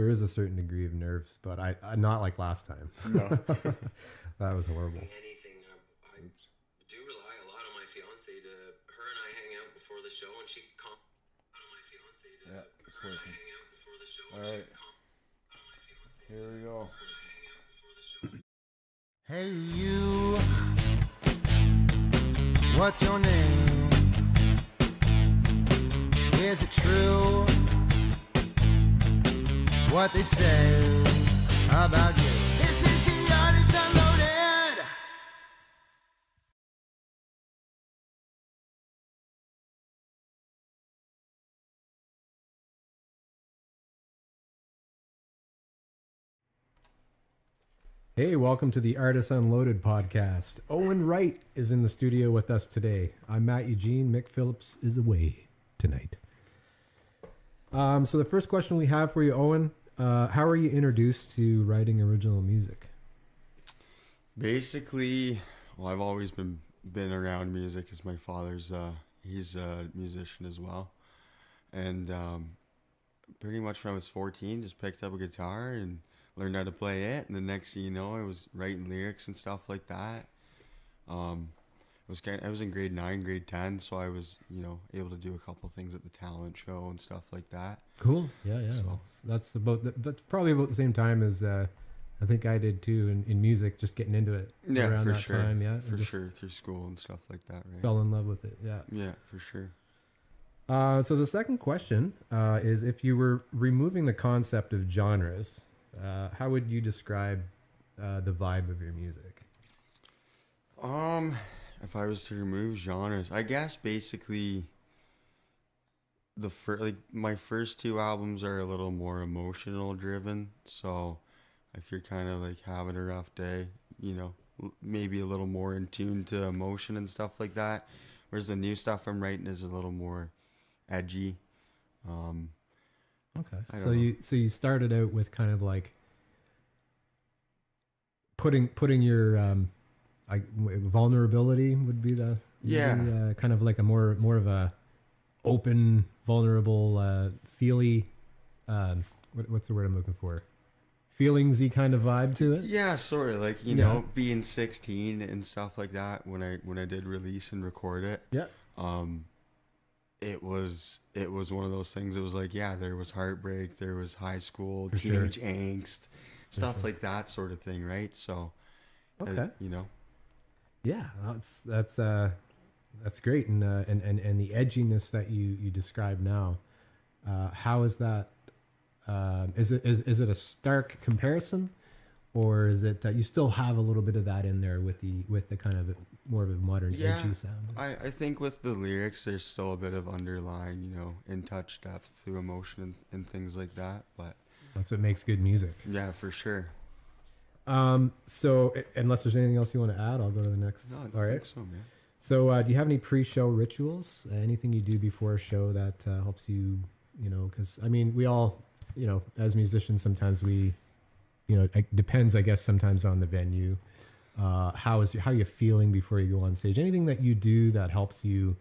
there is a certain degree of nerves, but I not like last time. No. That was horrible. Anything. I do rely a lot on my fiance to. Her and I hang out before the show, and she on my fiance to. Yeah, it's her and I working. hang out before the show. All And right. she on my fiance. Here we go. Hang out before the show. Hey you, what's your name? Is it true what they say about you? This is the Artist Unloaded. Hey, welcome to the Artist Unloaded podcast. Owen Wright is in the studio with us today. I'm Matt Eugene. Mick Phillips is away tonight. So the first question we have for you, Owen, how are you introduced to writing original music? Basically, well, I've always been around music because my father's he's a musician as well, and pretty much when I was 14, just picked up a guitar and learned how to play it, and the next thing you know, I was writing lyrics and stuff like that. I was in grade 9, grade 10, so I was, able to do a couple things at the talent show and stuff like that. Cool. Yeah. So- That's probably about the same time as I think I did too in music, just getting into it Yeah, around for that sure. time. Yeah, For and just sure, through school and stuff like that, right? fell in love with it. Yeah. Yeah, for sure. So the second question is, if you were removing the concept of genres, how would you describe the vibe of your music? If I was to remove genres, I guess basically my first two albums are a little more emotional driven. So if you're kind of like having a rough day, maybe a little more in tune to emotion and stuff like that. Whereas the new stuff I'm writing is a little more edgy. Okay. I So don't know. you started out with kind of like putting your vulnerability would be Yeah. kind of like a more of a open, vulnerable, feely, what's the word I'm looking for? Feelingsy kind of vibe to it. Yeah, sort of like, Yeah. being 16 and stuff like that when I did release and record it. Yeah. It was one of those things. It was like, yeah, there was heartbreak, there was high school, For sure. teenage angst, stuff sure. like that sort of thing, right? So, Okay. Yeah, That's great, and the edginess that you describe now, how is that? Is it a stark comparison, or is it you still have a little bit of that in there with the kind of more of a modern Yeah, edgy sound? I think with the lyrics, there's still a bit of underlying, in touch depth through emotion and things like that. But That's what makes good music. yeah, for sure. So unless there's anything else you want to add, I'll go to the next. No, I All don't right. think so, man. So, do you have any pre-show rituals? Anything you do before a show that helps you? Because I mean, we all, as musicians, sometimes we, it depends, I guess, sometimes on the venue. How you feeling before you go on stage? Anything that you do that helps you,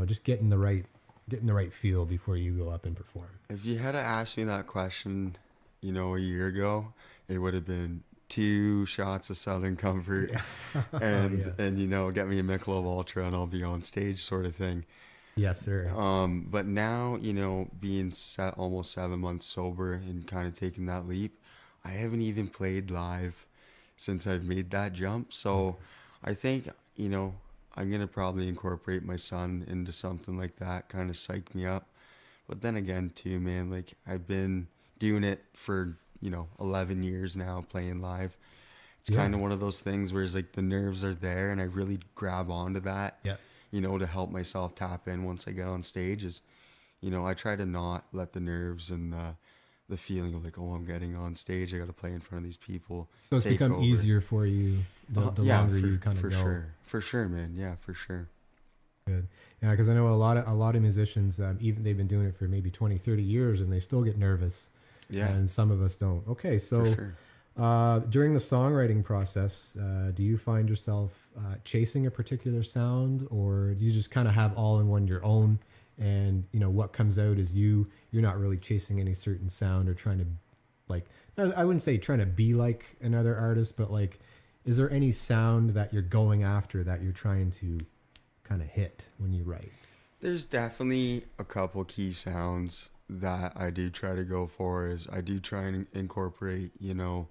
just getting the right feel before you go up and perform. If you had to ask me that question, a year ago, it would have been 2 shots of Southern Comfort and get me a Michelob Ultra and I'll be on stage sort of thing. Yes, sir. But now, being almost 7 months sober and kind of taking that leap, I haven't even played live since I've made that jump. So I think, I'm going to probably incorporate my son into something like that, kind of psych me up. But then again, too, man, like I've been doing it for, 11 years now, playing live. It's kind of one of those things where it's like the nerves are there and I really grab onto that, Yeah. to help myself tap in once I get on stage is, I try to not let the nerves and the feeling of like, oh, I'm getting on stage, I got to play in front of these people. So it's take become over. easier for you the longer you kind of for go. sure. For sure, man. Yeah, for sure. Good. Yeah, because I know a lot of musicians, even they've been doing it for maybe 20, 30 years and they still get nervous. Yeah. And some of us don't. Okay, so For sure. during the songwriting process, do you find yourself chasing a particular sound, or do you just kind of have all in one your own and you know what comes out is you're not really chasing any certain sound or trying to, like, I wouldn't say trying to be like another artist, but like, is there any sound that you're going after that you're trying to kind of hit when you write? There's definitely a couple key sounds that I do try to go for. Is I do try and incorporate, you know,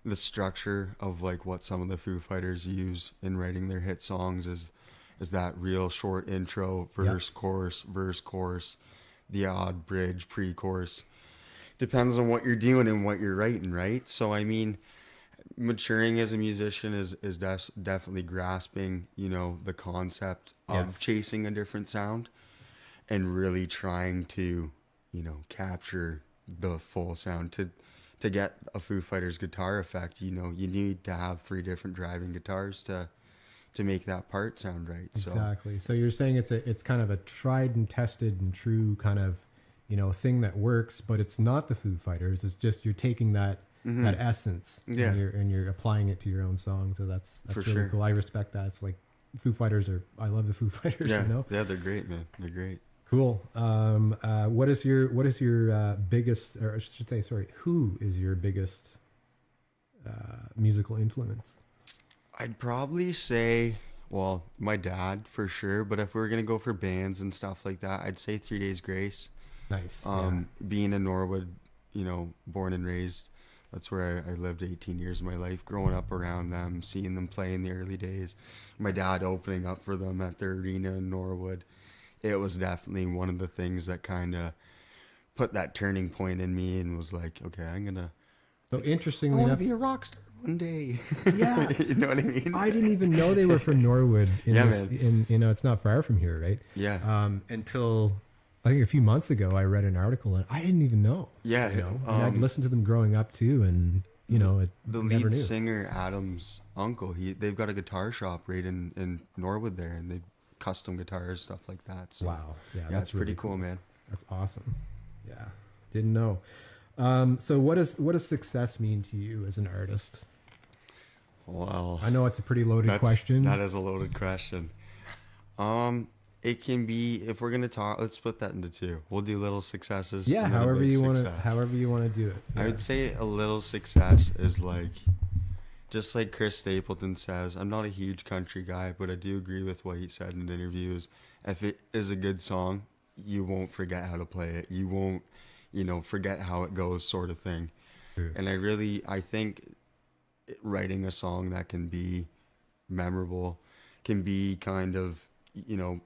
the structure of like what some of the Foo Fighters use in writing their hit songs is that real short intro, verse, chorus, the odd bridge, pre-chorus. Depends on what you're doing and what you're writing, right? So I mean, maturing as a musician is definitely grasping, you know, the concept of chasing a different sound and really trying to, you know, capture the full sound. To get a Foo Fighters guitar effect, you know, you need to have 3 different driving guitars to make that part sound right. Exactly. So you're saying it's kind of a tried and tested and true kind of, you know, thing that works, but it's not the Foo Fighters. It's just you're taking that that essence and you're applying it to your own song. So that's For really sure. cool. I respect that. It's like Foo Fighters I love the Foo Fighters, Yeah, you know? yeah, they're great, man. They're great. Cool. What is your biggest, or I should say, sorry, who is your biggest musical influence? I'd probably say, well, my dad for sure, but if we're going to go for bands and stuff like that, I'd say 3 Days Grace. Nice. Being in Norwood, you know, born and raised, that's where I lived 18 years of my life, growing up around them, seeing them play in the early days. My dad opening up for them at their arena in Norwood. It was definitely one of the things that kind of put that turning point in me and was like, okay, I'm going to... So I interestingly want to enough, be a rock star one day. Yeah. You know what I mean? I didn't even know they were from Norwood. Yeah, You know, it's not far from here, right? Yeah. Until I think a few months ago, I read an article and I didn't even know. Yeah. You know, and I'd listened to them growing up too, and you know, The never lead knew. singer, Adam's uncle, they've got a guitar shop right in Norwood there, and they custom guitars, stuff like that. So, Wow. Yeah, yeah, that's it's pretty really cool, man. That's awesome. Yeah, didn't know. So what does success mean to you as an artist? Well, I know it's a pretty loaded question. That is a loaded question. It can be, if we're gonna talk, let's split that into 2. We'll do little successes. Yeah, and then a however big you want to, success. however you want to do it. I Yeah. would say a little success is like, just like Chris Stapleton says, I'm not a huge country guy, but I do agree with what he said in interviews. If it is a good song, you won't forget how to play it. You won't, you know, forget how it goes, sort of thing. True. And I think writing a song that can be memorable, can be kind of, you know,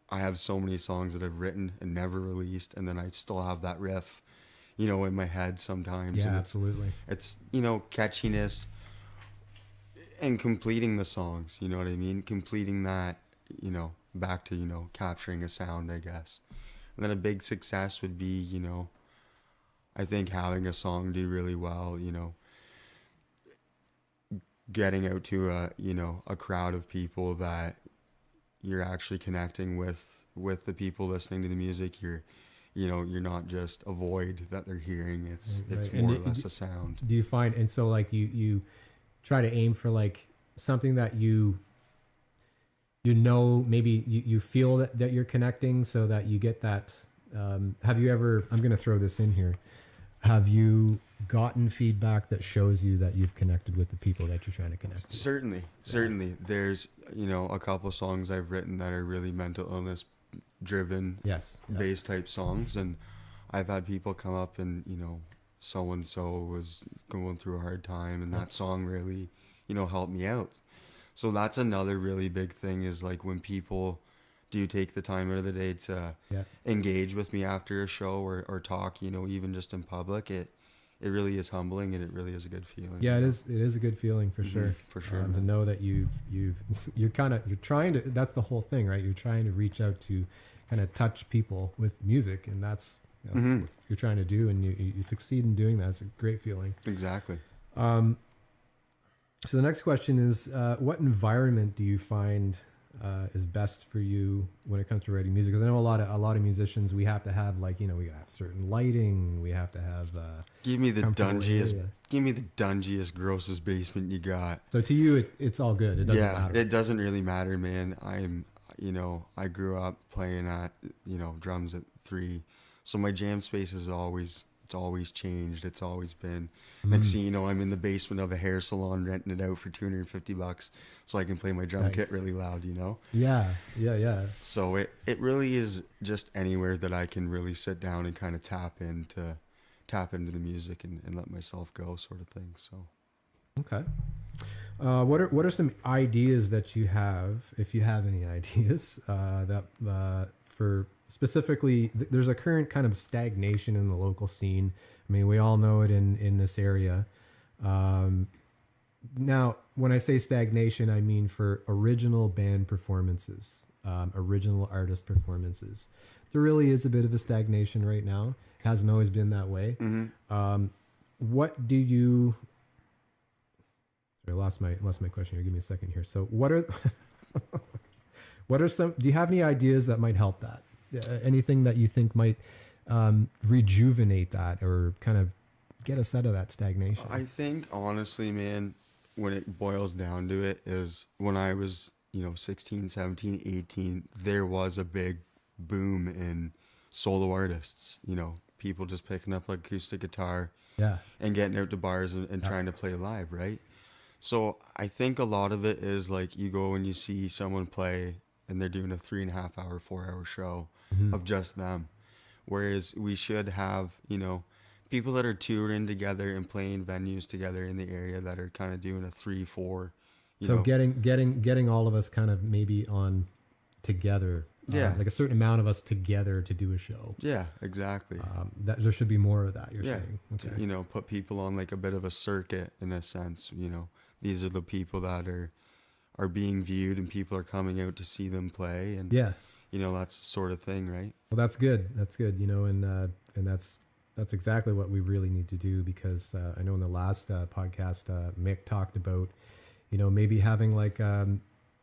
I have so many songs that I've written and never released, and then I still have that riff, you know, in my head sometimes. Yeah, and absolutely. it's, you know, catchiness and completing the songs, you know what I mean? Completing that, you know, back to, you know, capturing a sound, I guess. And then a big success would be, you know, I think having a song do really well, you know, getting out to a crowd of people that you're actually connecting with the people listening to the music. You're not just a void that they're hearing. It's Right. more or And less a sound. Do you find, and so like you try to aim for like something that you know, maybe you feel that you're connecting, so that you get that. Have you ever, I'm going to throw this in here, have you gotten feedback that shows you that you've connected with the people that you're trying to connect with? Certainly. There's, you know, a couple songs I've written that are really mental illness driven, Yes. Yeah. bass type songs, and I've had people come up and, you know, so and so was going through a hard time, and that song really, you know, helped me out. So that's another really big thing, is like when people do take the time out of the day to engage with me after a show or talk, you know, even just in public, it really is humbling, and it really is a good feeling. Yeah, it is a good feeling for sure. For sure, to man. know that you're trying to, that's the whole thing, right? You're trying to reach out to kind of touch people with music, and that's what you're trying to do, and you succeed in doing that. It's a great feeling. Exactly. So the next question is, what environment do you find is best for you when it comes to writing music? Because I know a lot of musicians, we have to have, like, you know, we have certain lighting, we have to have Give me the comfortable dungiest, area. grossest basement you got. So to you, it's all good. It doesn't matter. It doesn't really matter, man. you know, I grew up playing at, you know, drums at 3. So my jam space is always, it's always changed. It's always been, next thing you know, I'm in the basement of a hair salon renting it out for $250 so I can play my drum kit really loud, you know? Yeah. So it really is just anywhere that I can really sit down and kind of tap into the music and let myself go, sort of thing. So Okay. What are some ideas that you have, if you have any ideas, that for specifically, there's a current kind of stagnation in the local scene. I mean, we all know it in this area. Now, when I say stagnation, I mean for original band performances, original artist performances. There really is a bit of a stagnation right now. It hasn't always been that way. What do you... I lost my question here. Give me a second here. So what are some, do you have any ideas that might help that? Anything that you think might rejuvenate that or kind of get us out of that stagnation? I think honestly, man, when it boils down to it, is when I was, you know, 16, 17, 18, there was a big boom in solo artists, you know, people just picking up like acoustic guitar and getting out to bars and trying to play live, right? So I think a lot of it is like you go and you see someone play and they're doing a 3.5 hour, 4 hour show of just them. Whereas we should have, you know, people that are touring together and playing venues together in the area that are kind of doing a 3-4. So getting all of us kind of maybe on together. Like a certain amount of us together to do a show. Yeah, exactly. That there should be more of that, you're saying. Okay. You know, put people on like a bit of a circuit in a sense, you know. These are the people that are being viewed and people are coming out to see them play, and you know, that's the sort of thing, right? Well, that's good. That's good, you know, and that's exactly what we really need to do, because I know in the last podcast Mick talked about, you know, maybe having like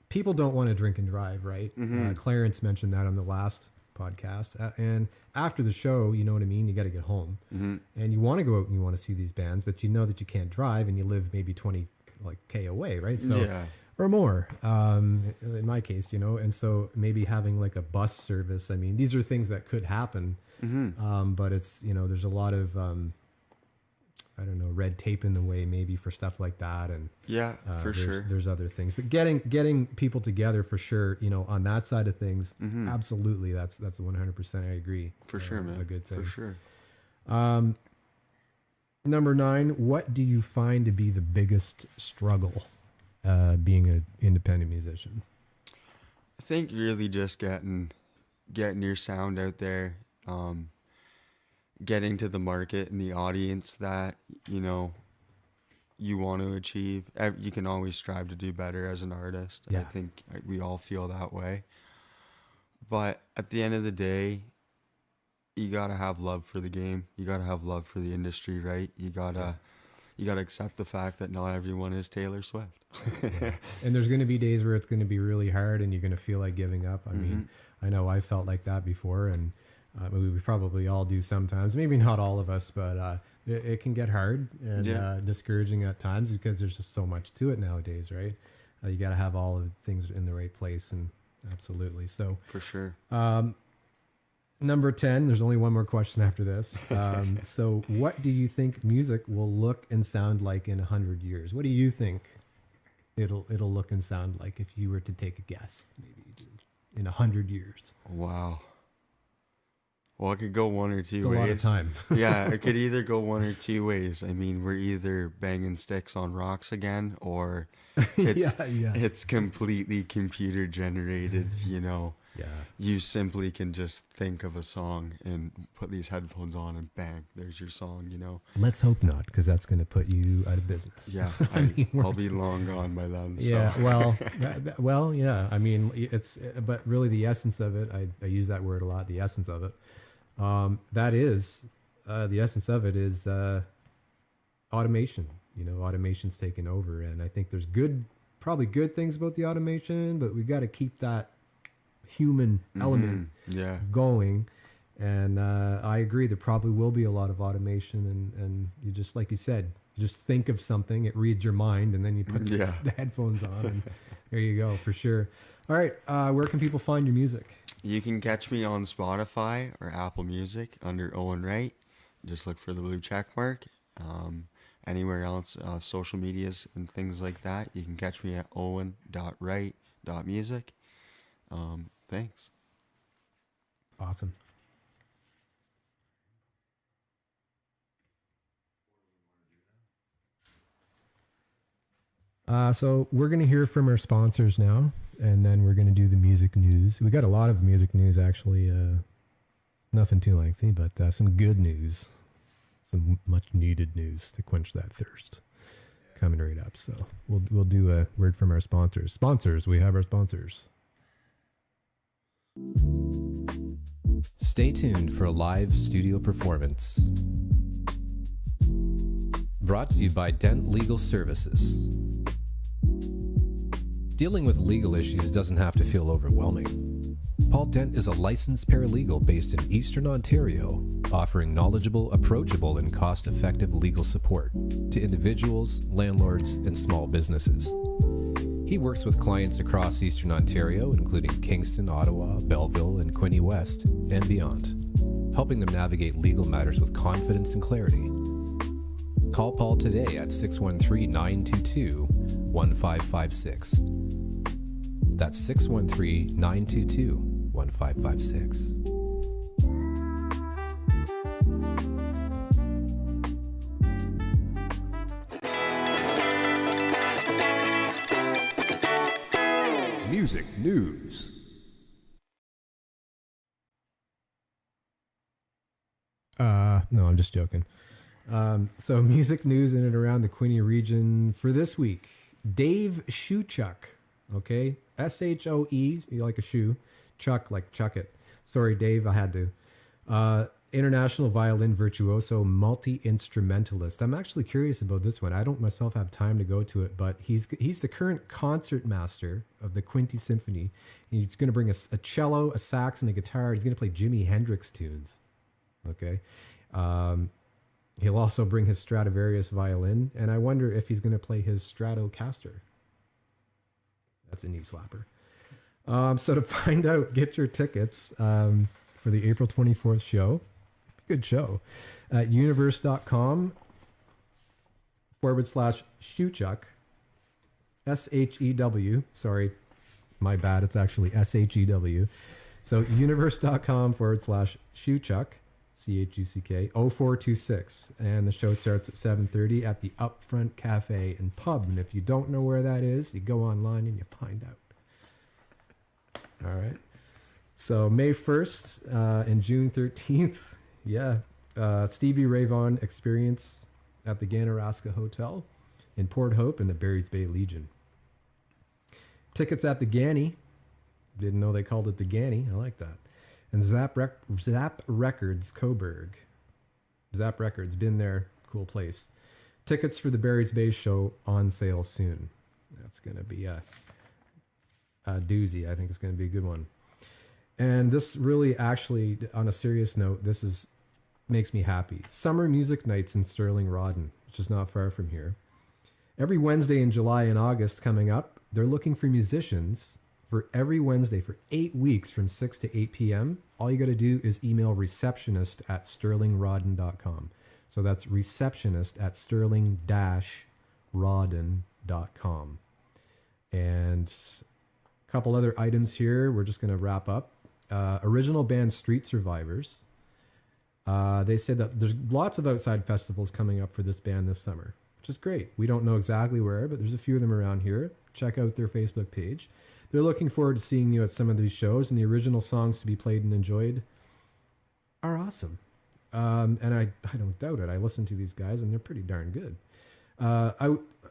people don't want to drink and drive, right? Clarence mentioned that on the last podcast, and after the show, you know what I mean, you got to get home, and you want to go out and you want to see these bands, but you know that you can't drive and you live maybe 20 like K away, right? So or more in my case, you know, and so maybe having like a bus service, I mean, these are things that could happen, but it's, you know, there's a lot of I don't know, red tape in the way maybe for stuff like that, and there's other things, but getting people together for sure, you know, on that side of things, absolutely, that's 100%, I agree, for sure, man, a good thing, for sure. Number 9, what do you find to be the biggest struggle being an independent musician? I think really just getting your sound out there, getting to the market and the audience that, you know, you want to achieve. You can always strive to do better as an artist. I think we all feel that way. But at the end of the day, you got to have love for the game. You got to have love for the industry, right? You got to accept the fact that not everyone is Taylor Swift. And there's going to be days where it's going to be really hard and you're going to feel like giving up. I mean, I know I felt like that before, and we probably all do sometimes. Maybe not all of us, but it can get hard and discouraging at times, because there's just so much to it nowadays, right? You got to have all of the things in the right place, and absolutely. So for sure. Number 10, there's only one more question after this. So what do you think music will look and sound like in 100 years? What do you think it'll look and sound like if you were to take a guess, maybe in 100 years? Wow. Well, it could go one or two ways. It's a lot of time. Yeah, it could either go one or two ways. I mean, we're either banging sticks on rocks again, or it's completely computer generated, you know. Yeah. You simply can just think of a song and put these headphones on and bang, there's your song, you know. Let's hope not, because that's going to put you out of business. Yeah, I'll be long gone by then. So. Yeah, well, yeah. I mean, but really the essence of it, I use that word a lot, the essence of it. That is, the essence of it is automation. You know, automation's taken over, and I think there's probably good things about the automation, but we got to keep that human element going, and I agree there probably will be a lot of automation, and you just, like you said, just think of something, it reads your mind, and then you put Yeah. the headphones on, and there you go, for sure. All right, where can people find your music? You can catch me on Spotify or Apple Music under Owen Wright. Just look for the blue check mark. Anywhere else, social medias and things like that, you can catch me at owen.wright.music. Thanks. Awesome. So we're going to hear from our sponsors now, and then we're going to do the music news. We got a lot of music news, actually. Nothing too lengthy, but some good news. Some much needed news to quench that thirst coming right up. So we'll do a word from our sponsors. Sponsors, we have our sponsors. Stay tuned for a live studio performance. Brought to you by Dent Legal Services. Dealing with legal issues doesn't have to feel overwhelming. Paul Dent is a licensed paralegal based in Eastern Ontario, offering knowledgeable, approachable, and cost-effective legal support to individuals, landlords, and small businesses. He works with clients across Eastern Ontario, including Kingston, Ottawa, Belleville, and Quinte West, and beyond, helping them navigate legal matters with confidence and clarity. Call Paul today at 613-922-1556. That's 613-922-1556. Music news. No, I'm just joking. So music news in and around the Quinte region for this week. Dave Shoechuk, okay? S-H-O-E, you like a shoe. Chuck, like chuck it. Sorry, Dave, I had to. International violin virtuoso, multi-instrumentalist. I'm actually curious about this one. I don't myself have time to go to it, but he's the current concert master of the Quinte Symphony. He's going to bring a cello, a sax, and a guitar. He's going to play Jimi Hendrix tunes. Okay. He'll also bring his Stradivarius violin, and I wonder if he's going to play his Stratocaster. That's a knee slapper. So to find out, get your tickets for the April 24th show. Good show. At universe.com/Shoechuk. S-H-E-W. Sorry, my bad. It's actually S-H-E-W. So universe.com/Shoechuk. C-H-U-C-K 0426. And the show starts at 7:30 at the Upfront Cafe and Pub. And if you don't know where that is, you go online and you find out. All right. So May 1st and June 13th, Stevie Ray Vaughan Experience at the Ganaraska Hotel in Port Hope and the Barry's Bay Legion. Tickets at the Ganny. Didn't know they called it the Ganny. I like that. And Zap Records, Coburg. Zap Records, been there, cool place. Tickets for the Barry's Bay show on sale soon. That's going to be a doozy. I think it's going to be a good one. And this really, actually, on a serious note, makes me happy. Summer Music Nights in Sterling Rawdon, which is not far from here. Every Wednesday in July and August coming up, they're looking for musicians for every Wednesday for 8 weeks from 6 to 8 p.m. All you got to do is email receptionist@sterlingrawdon.com. So that's receptionist@sterling-rawdon.com. And a couple other items here. We're just going to wrap up. Original band Street Survivors. They said that there's lots of outside festivals coming up for this band this summer, which is great. We don't know exactly where, but there's a few of them around here. Check out their Facebook page. They're looking forward to seeing you at some of these shows, and the original songs to be played and enjoyed are awesome. And I don't doubt it. I listen to these guys, and they're pretty darn good.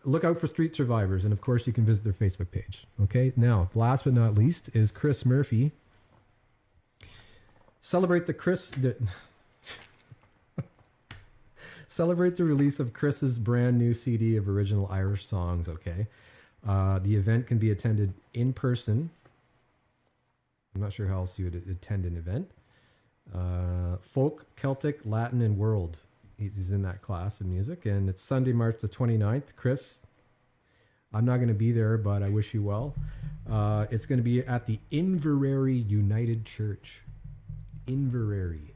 Look out for Street Survivors, and of course, you can visit their Facebook page. Okay, now, last but not least is Chris Murphy. Celebrate the release of Chris's brand new CD of original Irish songs, okay? The event can be attended in person. I'm not sure how else you would attend an event. Folk, Celtic, Latin, and World He's in that class of music, and it's Sunday, March the 29th. Chris, I'm not going to be there, but I wish you well. It's going to be at the Inverary United Church. Inverary.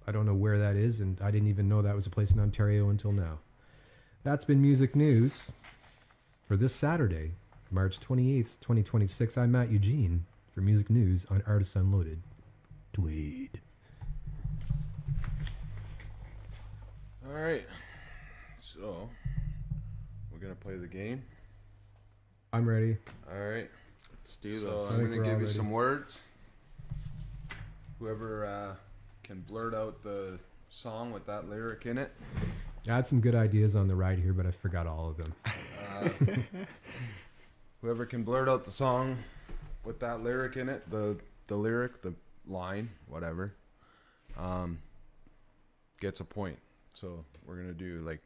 I don't know where that is, and I didn't even know that was a place in Ontario until now. That's been music news for this Saturday, March 28th, 2026. I'm Matt Eugene for music news on Artists Unloaded. Tweed. All right. So, we're going to play the game. I'm ready. All right. Let's do So, this. I'm think going we're to all give you ready. some words. Whoever can blurt out the song with that lyric in it. I had some good ideas on the ride here, but I forgot all of them. Whoever can blurt out the song with that lyric in it, the lyric, the line, whatever, gets a point. So we're gonna do like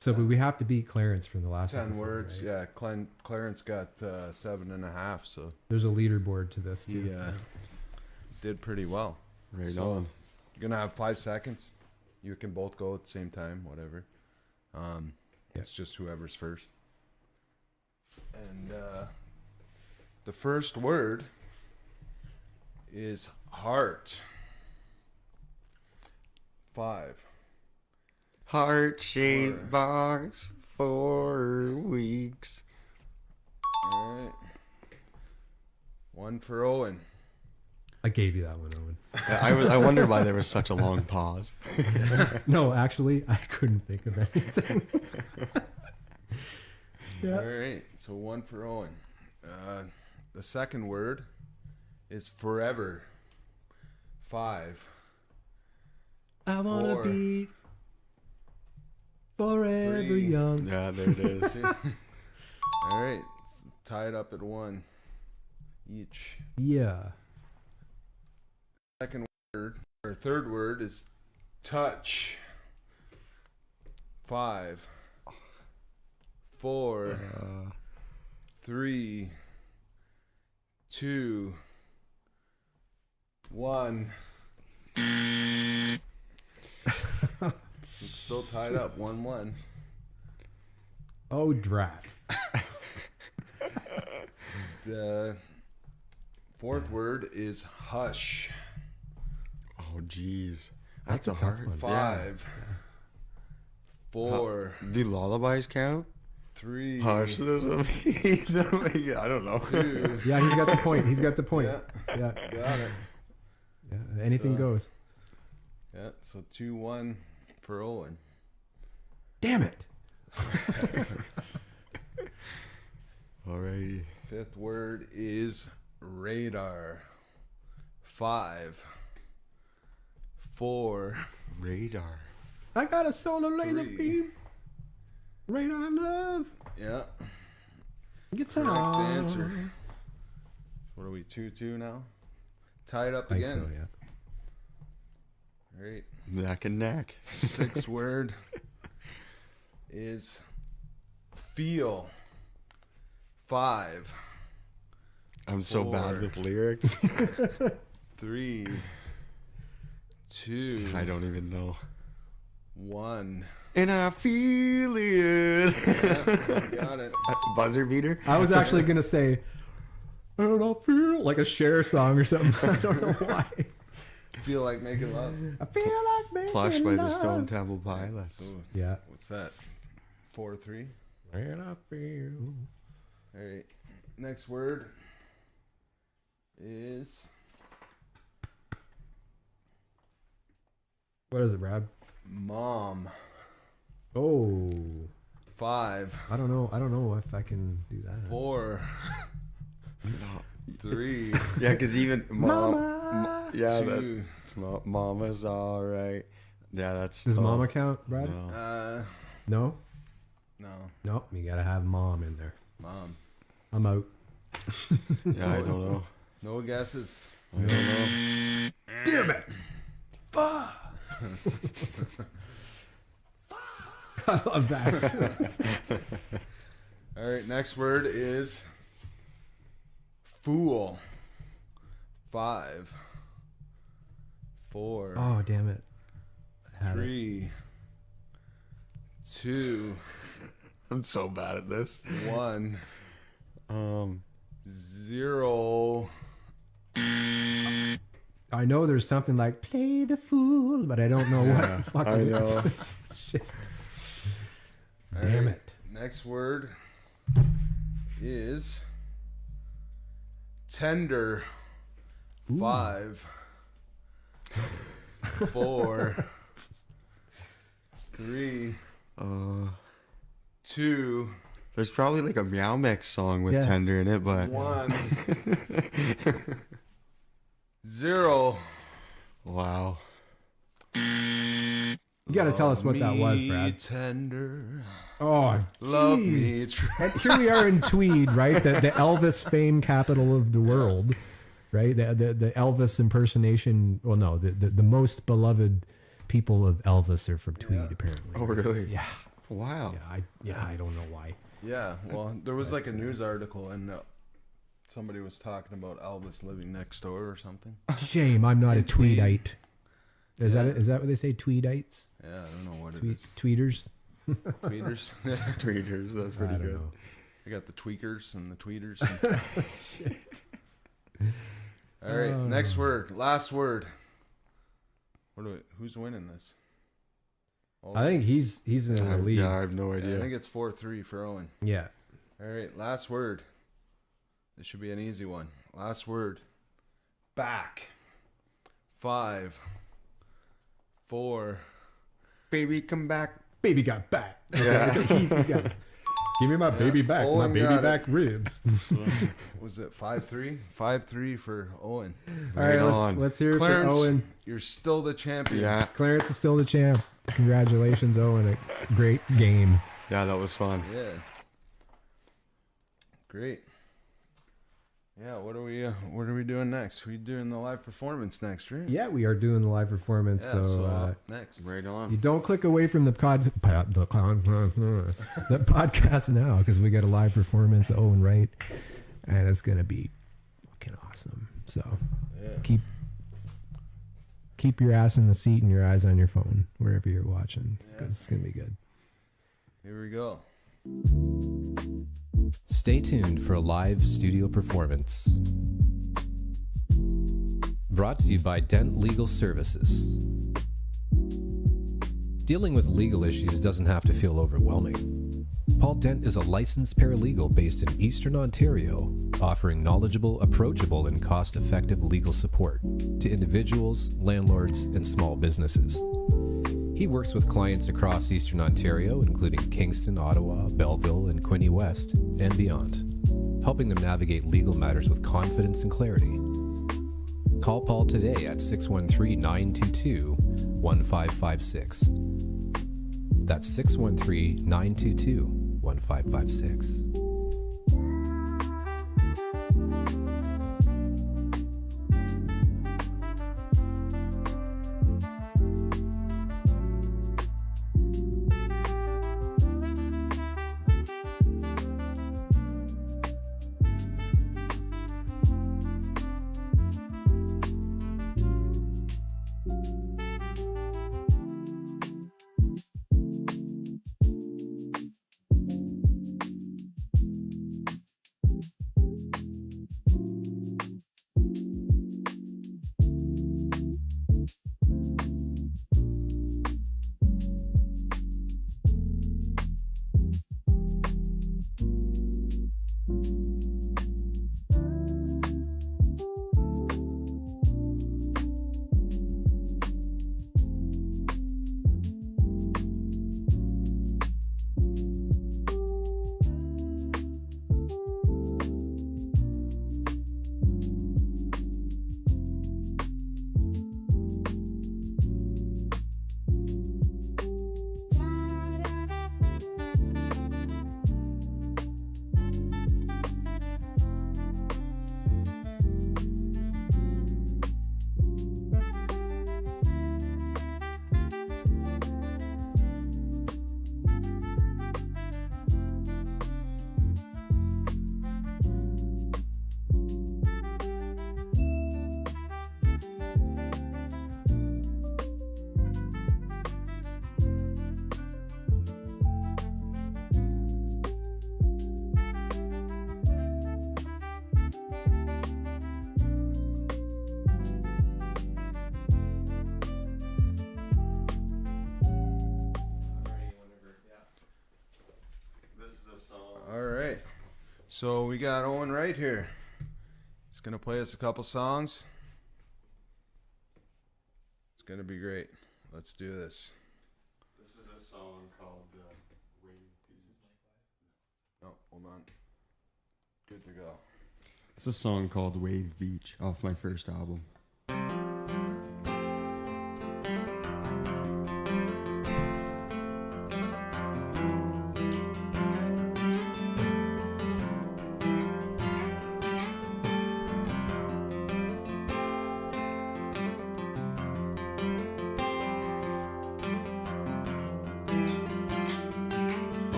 So, but we have to beat Clarence from the last 10 episode, words. right? Yeah, Clarence got 7.5, so There's a leaderboard to this too. he did pretty well. Right So, on. You're gonna have 5 seconds. You can both go at the same time, whatever. It's just whoever's first. And the first word is heart. 5. Heart-shaped box, 4 weeks. All right. 1 for Owen. I gave you that one, Owen. I wonder why there was such a long pause. No, actually, I couldn't think of anything. Yeah. All right. So 1 for Owen. The second word is forever. 5. I wanna 4. be forever 3. young. Yeah, there it is. All right. It's tied up at 1 each. Yeah. Second word or third word is touch. 5. 4. 3. 2. 1. It's still tied up 1-1. Oh, drat. The fourth word is hush. Oh, jeez. That's That's a a tough hard one. 5. 4. Do lullabies count? 3. Hush. I don't know. 2. Yeah, he's got the point. He's got the point. Yeah. Yeah. Got it. Yeah. Anything So- goes. Yeah, so 2-1 for Owen. Damn it. Alrighty. Fifth word is radar. 5. 4. Radar. I got a solar laser 3. beam. Radar love. Yeah, Guitar. correct answer. What are we, 2-2 now? Tied up I again. think so, yeah. Right. Neck and neck. Sixth word is feel. 5. I'm so 4. bad with lyrics. 3. 2. I don't even know. 1. And I feel it. Got it. Buzzer beater. I was actually going to say, and I feel like a Cher song or something. I don't know why. Feel like making love. I feel like making Plush by the love. Stone Temple Pilots. So, Yeah. what's that? 4-3. And I feel. All right. Next word is What is it, Brad? mom. Oh, 5. I don't know. I don't know if I can do that. 4. 3. Yeah, because even mom. Mama. Yeah, 2. that's mama's all right. Yeah, that's. Does mama count, Brad? No. No? No. Nope. You gotta have mom in there. Mom. I'm out. Yeah, I don't know. No guesses. I don't know. Damn it! Fuck! I love that. All right. Next word is fool. 5. 4. Oh, damn it. I had it. 3. 2, I'm so bad at this. 1, Um, 0. I know there's something like play the fool, but I don't know what the fuck I it know. is. Shit. All Damn right, it. Next word is tender. 5, 4, 3, 2, there's probably like a Meow Mix song with Yeah. Tender in it, but 1, 0. wow. You got to tell us what that was, Me Brad. Tender. Oh, Love jeez. me. And here we are in Tweed, right? The Elvis fame capital of the world, right? The Elvis impersonation. Well, no, the most beloved people of Elvis are from Tweed, apparently. Oh, really? Yeah. Wow. I don't know why. Yeah, well, there was like a news article and somebody was talking about Elvis living next door or something. Shame I'm not a In Tweed. Tweedite. Is that what they say? Tweedites? Yeah, I don't know what it Tweet, is. tweeters? Tweeters. Tweeters, that's pretty I don't good. know. I got the tweakers and the tweeters. All right, next word, last word. Who's winning this? Oh, I think he's in the lead. Yeah, I have no I idea. think it's 4-3 for Owen. Yeah. All right, last word. This should be an easy one. Last word. Back. 5, 4. Baby, come back. Baby got back. Yeah. Give me my baby back. Owen My baby got it. back ribs. Was it 5-3? 5-3 for Owen. All right, on. let's hear it Clarence, for Owen. you're still the champion. Yeah. Clarence is still the champ. Congratulations, Owen. A great game. Yeah, that was fun. Yeah. Great. Yeah, what are we doing next? We doing the live performance next, right? Yeah, we are doing the live performance. Yeah, so next. Right you on. don't click away from the podcast now because we got a live performance of Owen Wright, and it's gonna be fucking awesome. So Yeah. keep your ass in the seat and your eyes on your phone wherever you're watching because it's gonna be good. Here we go. Stay tuned for a live studio performance. Brought to you by Dent Legal Services. Dealing with legal issues doesn't have to feel overwhelming. Paul Dent is a licensed paralegal based in Eastern Ontario, offering knowledgeable, approachable, and cost-effective legal support to individuals, landlords, and small businesses. He works with clients across Eastern Ontario, including Kingston, Ottawa, Belleville, and Quinte West, and beyond, helping them navigate legal matters with confidence and clarity. Call Paul today at 613-922-1556. That's 613-922-1556. So we got Owen Wright here. He's gonna play us a couple songs. It's gonna be great. Let's do this. This is a song called Wave Beach. Oh, hold on. Good to go. It's a song called Wave Beach off my first album.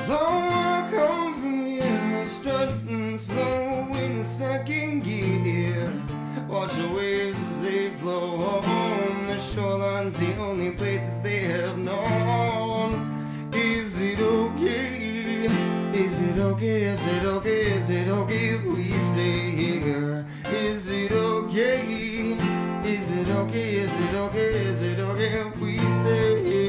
Long walk home from here, strutting slow in the second gear. Watch the waves as they flow home. The shoreline's the only place that they have known. Is it okay? Is it okay? Is it okay? Is it okay if we stay here? Is it okay? Is it okay? Is it okay? Is it okay if we stay here?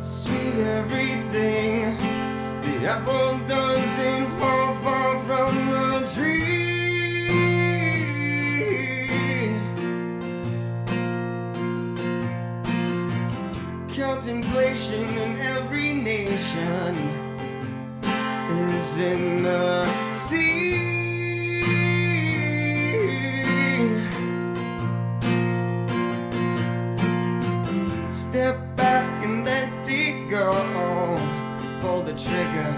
Sweet everything, the apple doesn't fall far from the tree. Contemplation in every nation is in the sea. Step back and let it go. Pull the trigger,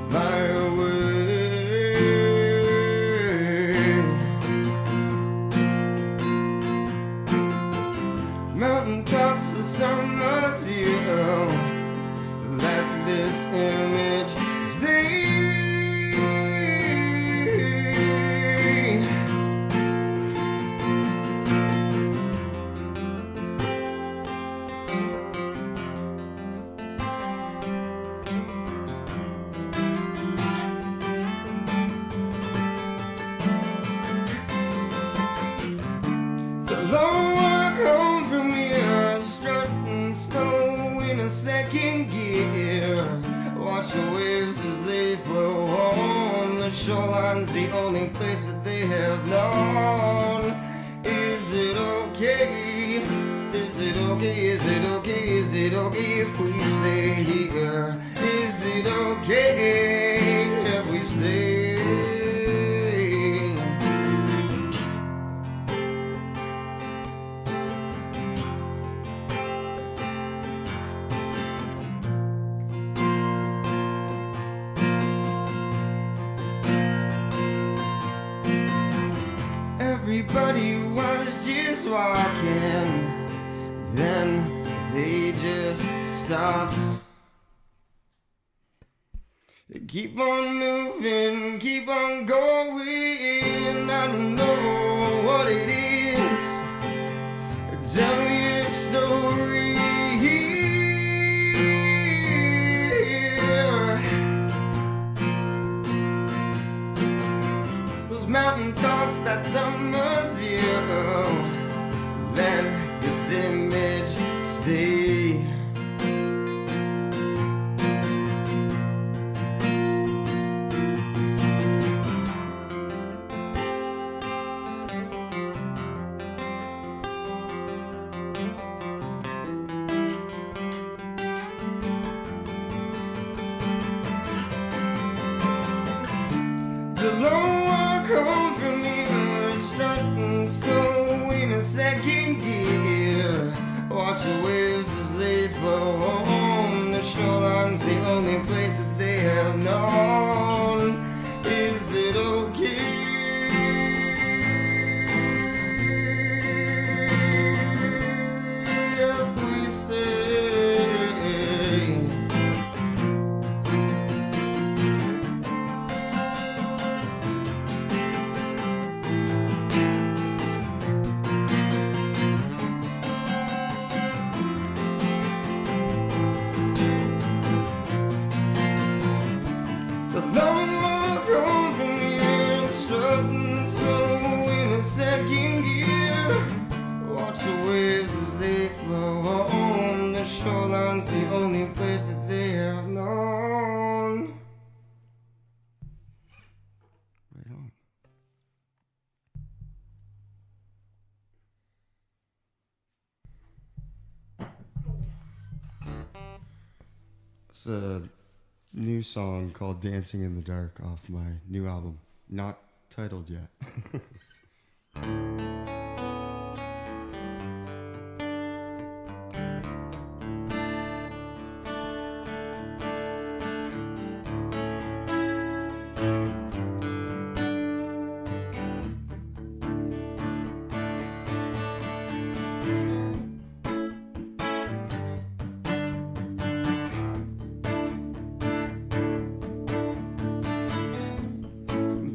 firewood. Mountaintops of summer's view. Let this image stay. The long walk home from here, strutting slow in a second gear. Watch the waves as they flow home. The shoreline's the only place that they have known. Is it okay? Is it okay? Is it okay? Is it okay if we stay here? Is it okay if we stay? Everybody was just walking, then they just stopped. Keep on moving, keep on going. I don't know what it is. Tell me your story. Those mountaintops, that summer's view. Let this image stay. The long walk home from here, strutting slow in a second gear. Watch the waves as they flow home. The shoreline's the only place that they have known. Is it okay? If we stay? That's a new song called Dancing in the Dark off my new album. Not titled yet.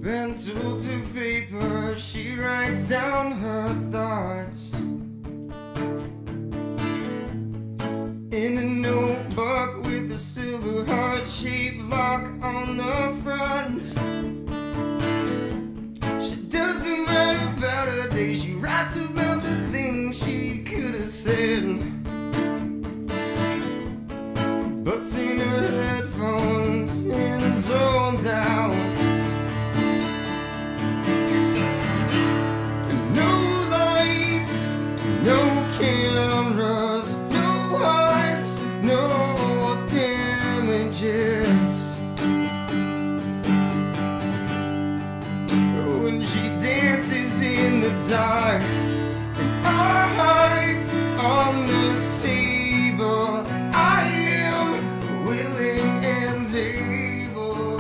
Pencil to paper, she writes down her thoughts in a notebook with a silver heart-shaped lock on the front. She doesn't write about her day, she writes about the things she could have said. But in her headphones and zoned out. No cameras, no hearts, no damages. When she dances in the dark, and our hearts on the table, I am willing and able.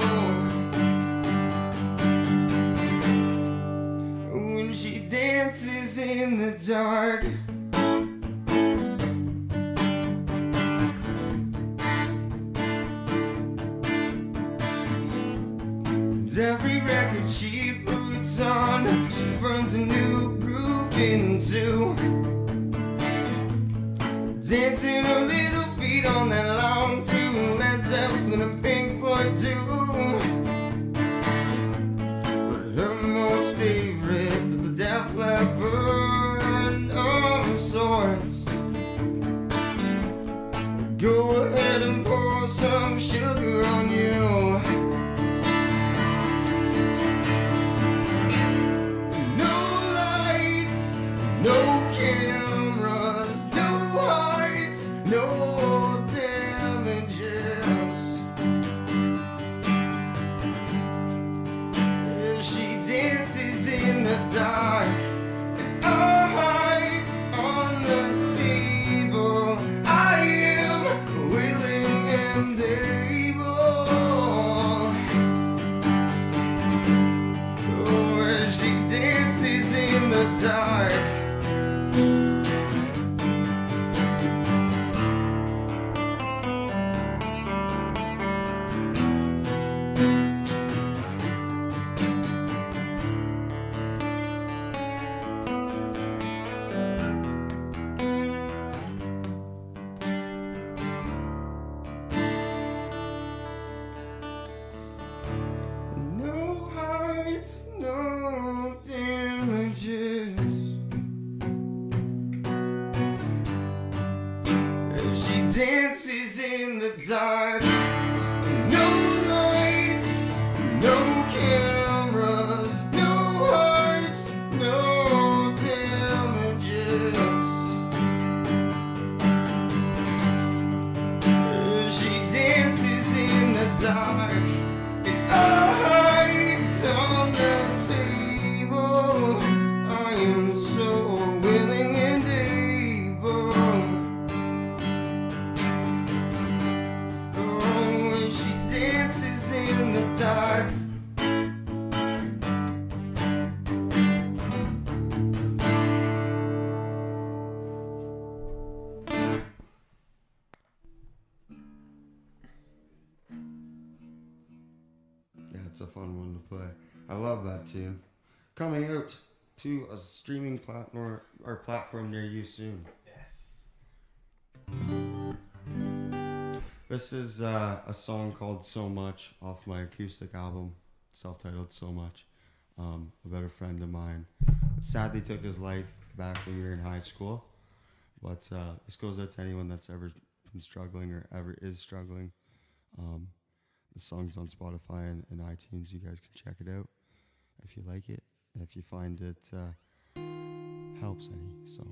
When she dances in the dark. Every record she puts on, she burns a new groove into. Dancing her little feet on that long tune, Led Zeppelin and Pink Floyd too. But her most favorite is the Def Leppard of sorts. Go ahead and pour some sugar on you. No cameras, no hearts, no damages. She dances in the dark, and our hearts on the table. I am willing and able. Oh, she dances in the dark. No hearts, no damages. She dances in the dark. No lights, no cameras, no hearts, no damages. She dances in the dark. Our hearts on the table. I am so willing and able. Oh, when she dances in the dark. Yeah, it's a fun one to play. I love that tune. Coming out to a streaming platform or platform near you soon. Yes. This is a song called So Much off my acoustic album, self-titled So Much, about a friend of mine. It sadly took his life back when we were in high school. But this goes out to anyone that's ever been struggling or ever is struggling. The song's on Spotify and iTunes. You guys can check it out if you like it, and if you find it helps any. So.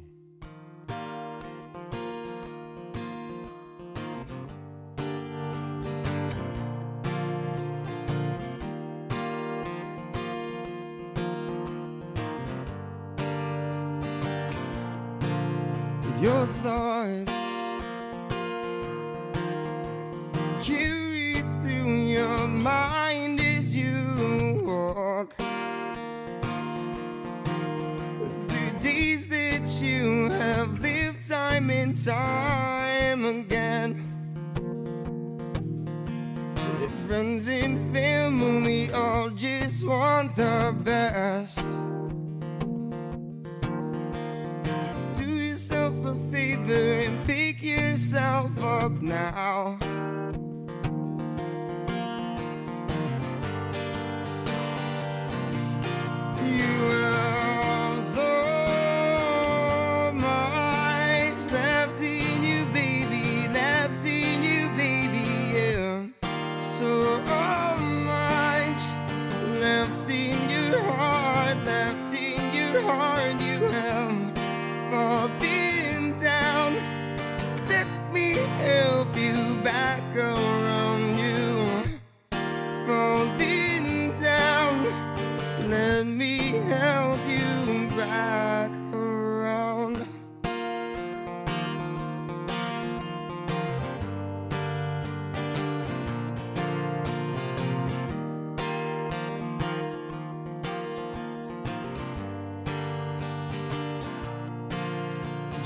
your thoughts carry through your mind as you walk through days that you have lived time and time again. Friends and family all just want the best. So do yourself a favor and pick yourself up now. You have so much left in you, baby, left in you, baby, yeah. So much left in your heart, left in your heart. You have fallen down. Let me help you back around. You falling down. Let me help you back around.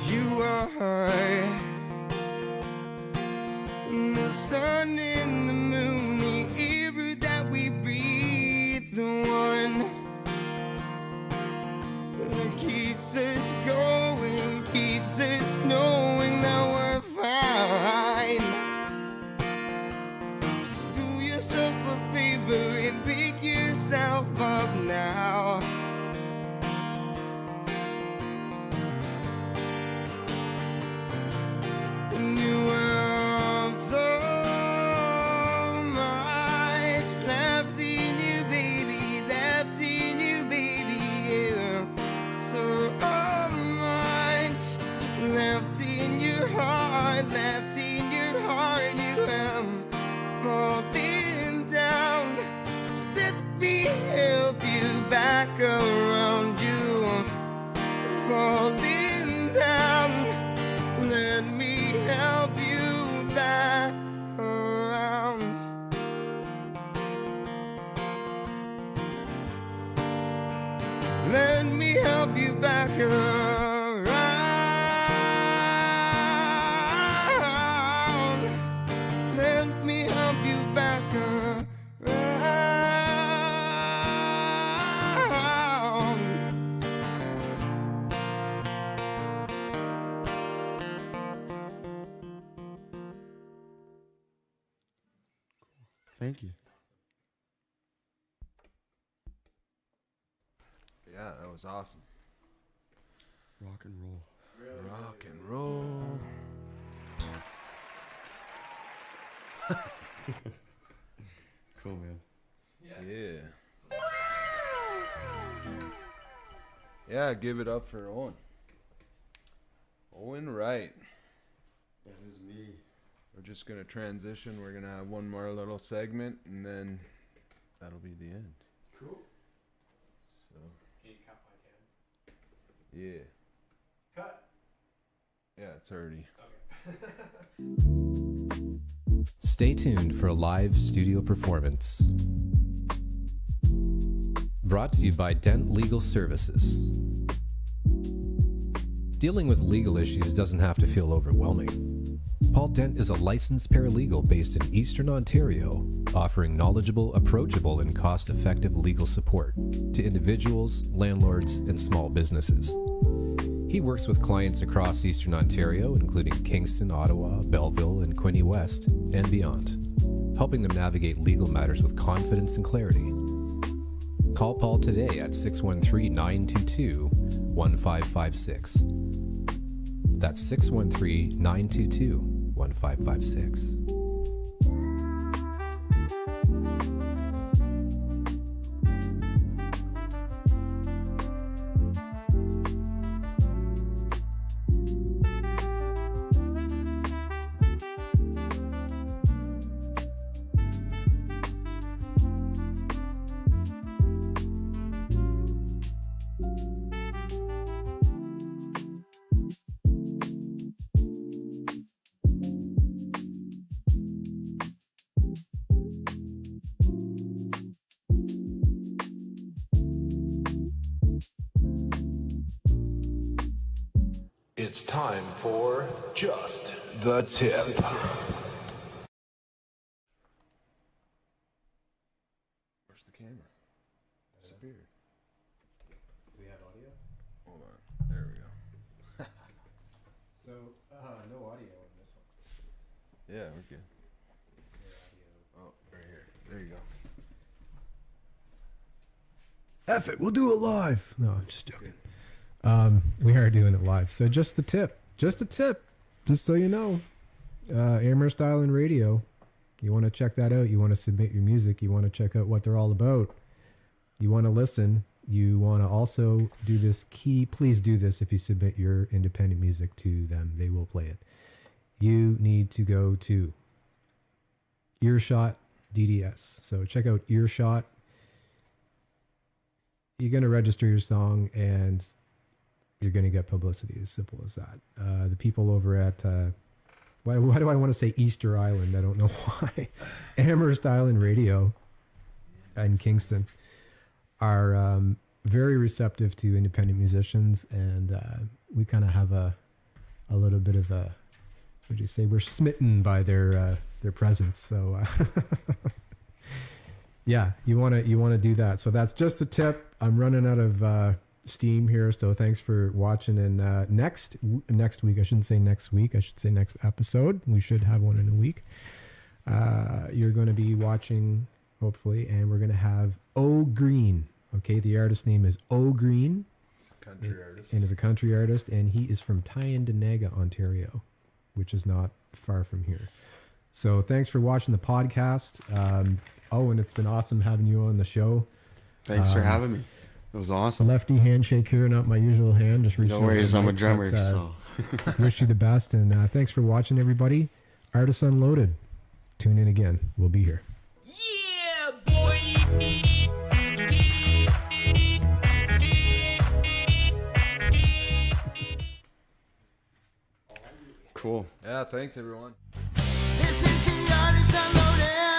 You are the sun and the moon, the air that we breathe, the one that keeps us going, keeps us knowing that we're fine. Just do yourself a favor and pick yourself up now. And you have so much left in you, baby, left in you, baby, yeah. So much left in your heart, left in your heart. You have fallen down. Let me help you back around. You falling down. Let me help you back around. Let me help you back around. Let me help you back around. Thank you. Yeah, that was awesome. Rock and roll. Rock and roll. Cool, man. Yeah. Yeah, give it up for Owen. Owen Wright. That is me. We're just going to transition. We're going to have one more little segment, and then that'll be the end. Cool. So, Can you cut my can? yeah. Cut. Yeah, it's already. Stay tuned for a live studio performance. Brought to you by Dent Legal Services. Dealing with legal issues doesn't have to feel overwhelming. Paul Dent is a licensed paralegal based in Eastern Ontario, offering knowledgeable, approachable, and cost-effective legal support to individuals, landlords, and small businesses. He works with clients across Eastern Ontario, including Kingston, Ottawa, Belleville, and Quinte West, and beyond, helping them navigate legal matters with confidence and clarity. Call Paul today at 613-922-1556. That's 613-922-1556. It's time for Just the Tip. Where's the camera? Disappeared. We have audio? Hold on. There we go. So, no audio on this one. Yeah, we're good. Oh, right here. There you go. F it, we'll do it live. No, I'm just joking. We are doing it live. So just a tip, just so you know, Amherst Island Radio, you want to check that out. You want to submit your music. You want to check out what they're all about. You want to listen. You want to also do this please do this. If you submit your independent music to them, they will play it. You need to go to Earshot DDS. So check out Earshot. You're going to register your song and you're going to get publicity. As simple as that. The people over at, why do I want to say Easter Island? I don't know why. Amherst Island Radio in Kingston are very receptive to independent musicians. And we kind of have a little bit of a, what would you say? We're smitten by their presence. So yeah, you want to do that. So that's just a tip. I'm running out of steam here, so thanks for watching. And next week, I shouldn't say next week, I should say next episode. We should have one in a week. You're going to be watching, hopefully, and we're going to have O Green. Okay, the artist name is O Green. Country artist. And is a country artist, and he is from Tyendinaga, Ontario, which is not far from here. So thanks for watching the podcast. Owen, it's been awesome having you on the show. Thanks for having me. It was awesome. Lefty handshake here, not my usual hand. Just reaching. No worries, I'm a drummer, so. Wish you the best, and thanks for watching, everybody. Artists Unloaded. Tune in again. We'll be here. Yeah, boy. Cool. Yeah, thanks everyone. This is the Artist Unloaded.